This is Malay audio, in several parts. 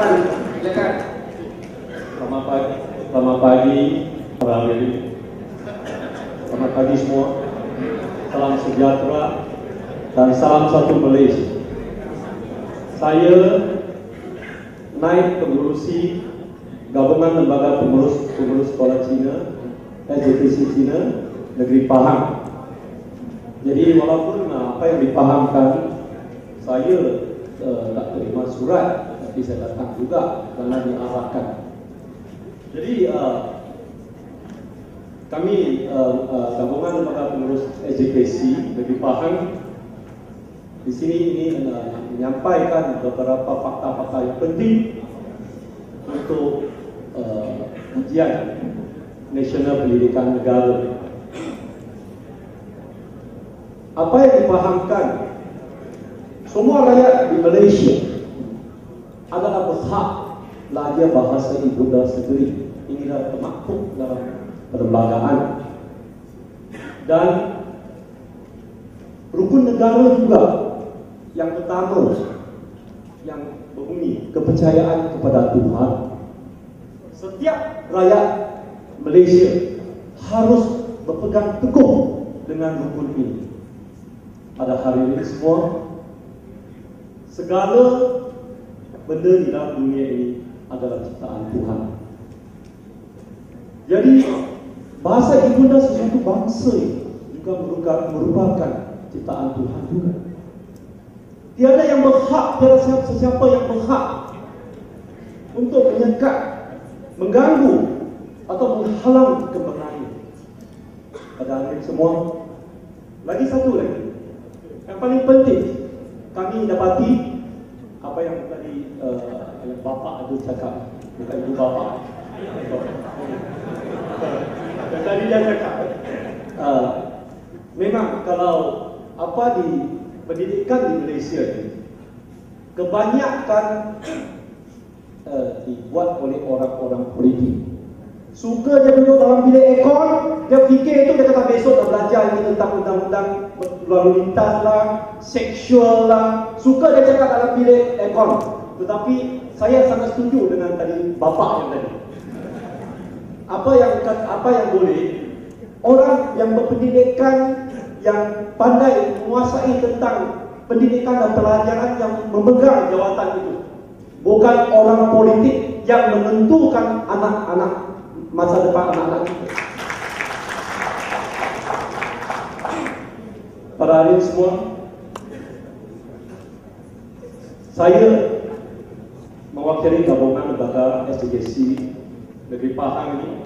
Silakan. Selamat pagi, para hadirin. Selamat pagi semua. Salam sejahtera dan salam satu Malaysia. Saya naik pengurusi Gabungan Lembaga Pengurus Sekolah Cina, SJPC Cina, Negeri Pahang. Jadi walaupun apa yang dipahamkan, saya tak terima surat, tapi saya datang juga karena diarahkan. Jadi kami Gabungan Lembaga Pengurus SJPC Negeri Pahang di sini ini menyampaikan beberapa fakta-fakta yang penting untuk ujian Nasional Pendidikan Negara. Apa yang dipahamkan, semua rakyat di Malaysia adalah berhak belajar bahasa ibunda sendiri. Inilah termaktub dalam perlembagaan. Dan rukun negara juga yang pertama yang berbunyi kepercayaan kepada Tuhan. Setiap rakyat Malaysia harus berpegang teguh dengan rukun ini. Pada hari ini semua, segala benda di dalam dunia ini adalah ciptaan Tuhan. Jadi bahasa ibunda sesuatu bangsa juga merupakan ciptaan Tuhan juga. Tiada yang berhak, tiada sesiapa yang berhak untuk menyekat, mengganggu atau menghalang kebenaran. Pada hari ini semua, lagi satu lagi yang paling penting kami dapati apa yang tadi yang bapa itu cakap, bukan ibu bapa. Yang tadi dia cakap, memang kalau apa di pendidikan di Malaysia ini, kebanyakan dibuat oleh orang-orang politik. Suka dia duduk dalam bilik ekon, dia fikir itu, dia kata besok dah belajar ini tentang undang-undang lalu lintas lah, seksual lah. Suka dia cakap dalam bilik ekon. Tetapi saya sangat setuju dengan tadi bapa yang tadi. Apa yang boleh orang yang berpendidikan, yang pandai menguasai tentang pendidikan dan pelajaran, yang memegang jawatan itu, bukan orang politik yang menentukan anak-anak masa depan anak-anak kita. Pada hari ini semua, saya mewakili Gabungan Lembaga SJPC Negeri Pahang ini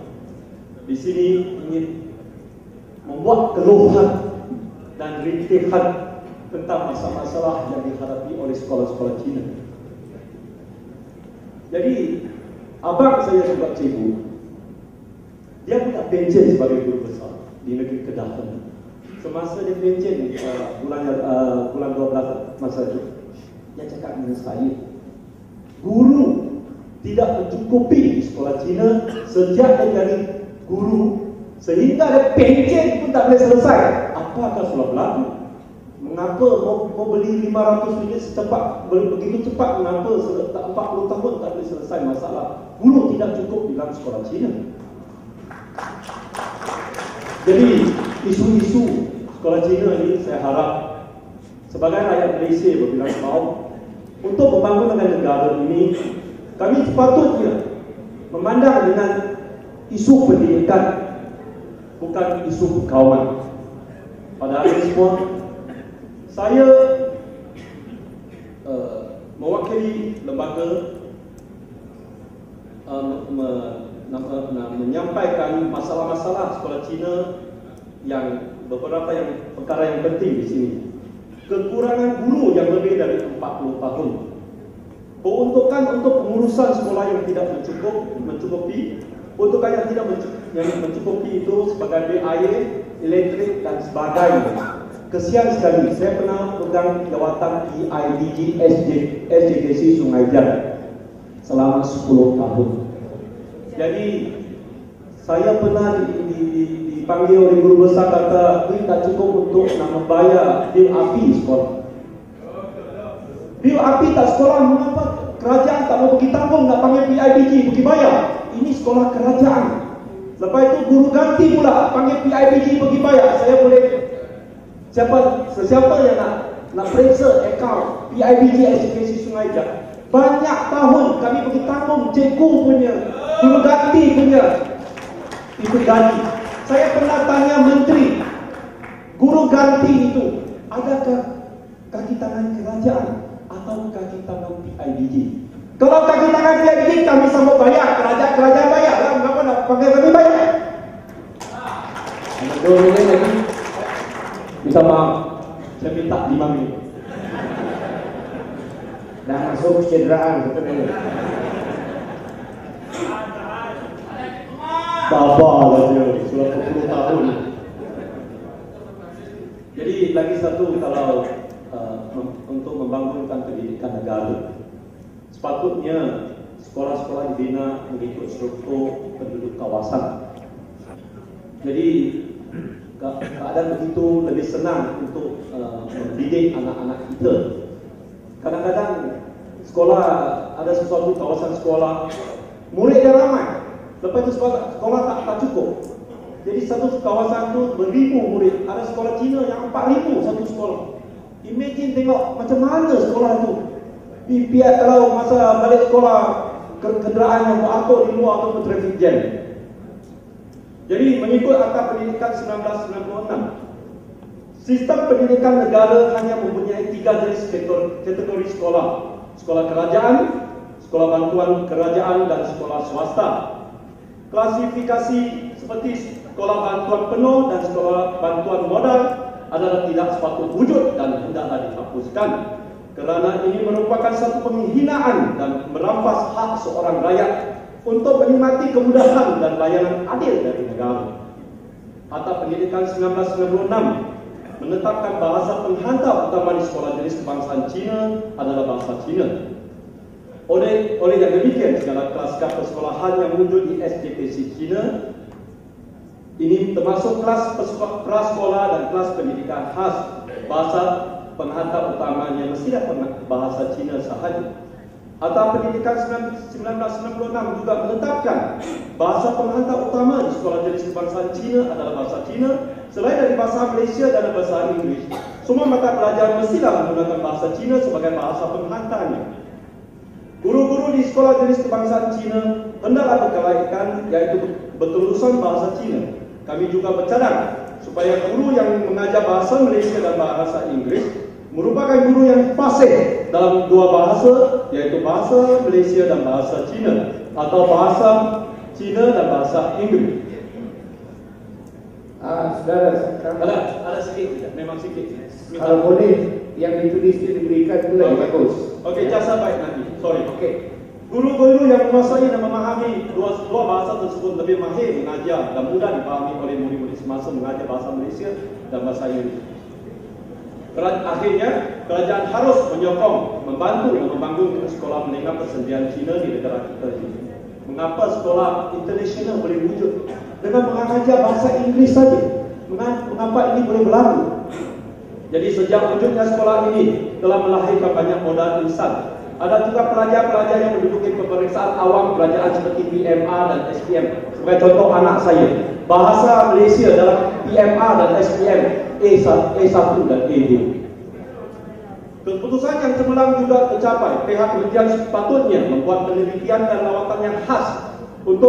di sini ingin membuat keluhan dan rintihan tentang masalah-masalah yang dihadapi oleh sekolah-sekolah Cina. Jadi, abang saya juga cikgu, dia punya pension sebagai guru besar di negeri Kedah. Semasa dia pension bulan 12 masa itu, dia cakap dengan saya, guru tidak mencukupi di sekolah Cina sejak dia jadi guru, sehingga dia pension pun tak boleh selesai. Apakah sudah berlaku? Mengapa mau beli 500 ringgit secepat, begitu cepat? Mengapa 40 tahun tak boleh selesai masalah? Guru tidak cukup di dalam sekolah Cina. Jadi isu-isu sekolah Cina ini, saya harap sebagai rakyat Malaysia berbilang maaf untuk membangun negara ini, kami sepatutnya memandang dengan isu pendidikan, bukan isu perkauman. Pada hari ini semua, saya mewakili lembaga menyampaikan masalah-masalah sekolah Cina, yang beberapa perkara yang penting di sini. Kekurangan guru yang lebih dari 40 tahun. Peruntukan untuk pengurusan sekolah yang tidak mencukupi. Peruntukan yang tidak mencukupi itu sebagai air, elektrik dan sebagainya. Kesian sekali, saya pernah pegang jawatan EIDG SJPC Sungai Jaya selama 10 tahun. Jadi saya pernah dipanggil oleh guru besar, kata duit tak cukup untuk nak membayar bil api sekolah. Bil api tak sekolah, mengapa kerajaan tak mau bagi tambah PIBG pergi bayar. Ini sekolah kerajaan. Lepas itu guru ganti pula panggil PIBG pergi bayar. Saya boleh siapa yang nak periksa akaun PIBG Edukasi Sungai Jah. Banyak tahun kami pergi tanggung cikgu punya, guru ganti punya itu gaji. Saya pernah tanya menteri, guru ganti itu adakah kaki tangan kerajaan atau kaki tangan PIBG? Kalau kaki tangan PIBG kami sambut bayar, kerajaan bayar lah. Kenapa nak pakai kami bayar? Ada 2 minit lagi. Minta maaf, saya minta 5 minit. Dah masuk kecederaan betul. Sabarlah dia, sudah 40 tahun. Jadi lagi satu, kalau untuk membangunkan pendidikan negara, sepatutnya sekolah-sekolah dibina mengikut struktur penduduk kawasan. Jadi keadaan begitu lebih senang untuk mendidik anak-anak kita. Kadang-kadang sekolah ada sesuatu kawasan sekolah muridnya ramai, lepas itu sekolah tak cukup. Jadi satu kawasan tu beribu murid. Ada sekolah Cina yang 4,000 satu sekolah. Imagine tengok macam mana sekolah tu. Pihak kalau masa balik sekolah kenderaan yang beratur di luar atau traffic jam. Jadi mengikut Akta Pendidikan 1996, sistem pendidikan negara hanya mempunyai 3 jenis kategori sekolah. Sekolah kerajaan, sekolah bantuan kerajaan dan sekolah swasta. Klasifikasi seperti sekolah bantuan penuh dan sekolah bantuan modal adalah tidak sepatut wujud dan hendaklah dihapuskan, kerana ini merupakan satu penghinaan dan merampas hak seorang rakyat untuk menikmati kemudahan dan layanan adil dari negara. Akta Pendidikan 1996 menetapkan bahasa penghantar utama di sekolah jenis kebangsaan Cina adalah bahasa Cina. Oleh yang demikian, segala kelas persekolahan yang wujud di SDPC Cina ini termasuk kelas prasekolah dan kelas pendidikan khas, bahasa penghantar utamanya mestilah bahasa Cina sahaja. Akta Pendidikan 1996 juga menetapkan bahasa penghantar utama di sekolah jenis kebangsaan Cina adalah bahasa Cina. Selain dari bahasa Malaysia dan bahasa Inggeris, semua mata pelajaran mestilah menggunakan bahasa Cina sebagai bahasa penghantarnya. Guru-guru di sekolah jenis kebangsaan Cina hendaklah berkelaikan, iaitu berkelulusan bahasa Cina. Kami juga bercadang supaya guru yang mengajar bahasa Malaysia dan bahasa Inggeris merupakan guru yang fasih dalam 2 bahasa, yaitu bahasa Malaysia dan bahasa Cina, atau bahasa Cina dan bahasa Inggeris. Saudara, ada sikit, memang sikit. kalau boleh yang ditulis diberikan itu lagi bagus. Okey, jasa baik nanti. Sorry. Okey. Guru-guru yang menguasai dan memahami dua bahasa tersebut lebih mahir mengajar dan mudah dipahami oleh murid-murid semasa mengajar bahasa Malaysia dan bahasa Inggeris. Akhirnya, kerajaan harus menyokong, membantu dan membangun sekolah menengah persendian Cina di negara kita ini. Mengapa sekolah internasional boleh wujud dengan mengajar bahasa Inggeris saja? Mengapa ini boleh berlaku? Jadi sejak wujudnya sekolah ini telah melahirkan banyak modal insan. Ada juga pelajar-pelajar yang menduduki pemeriksaan awam kerajaan seperti PMA dan SPM. Sebagai contoh anak saya, bahasa Malaysia dalam PMA dan SPM A1 dan A2. Keputusan yang cemerlang juga tercapai. Pihak penelitian sepatutnya membuat penelitian dan lawatan yang khas untuk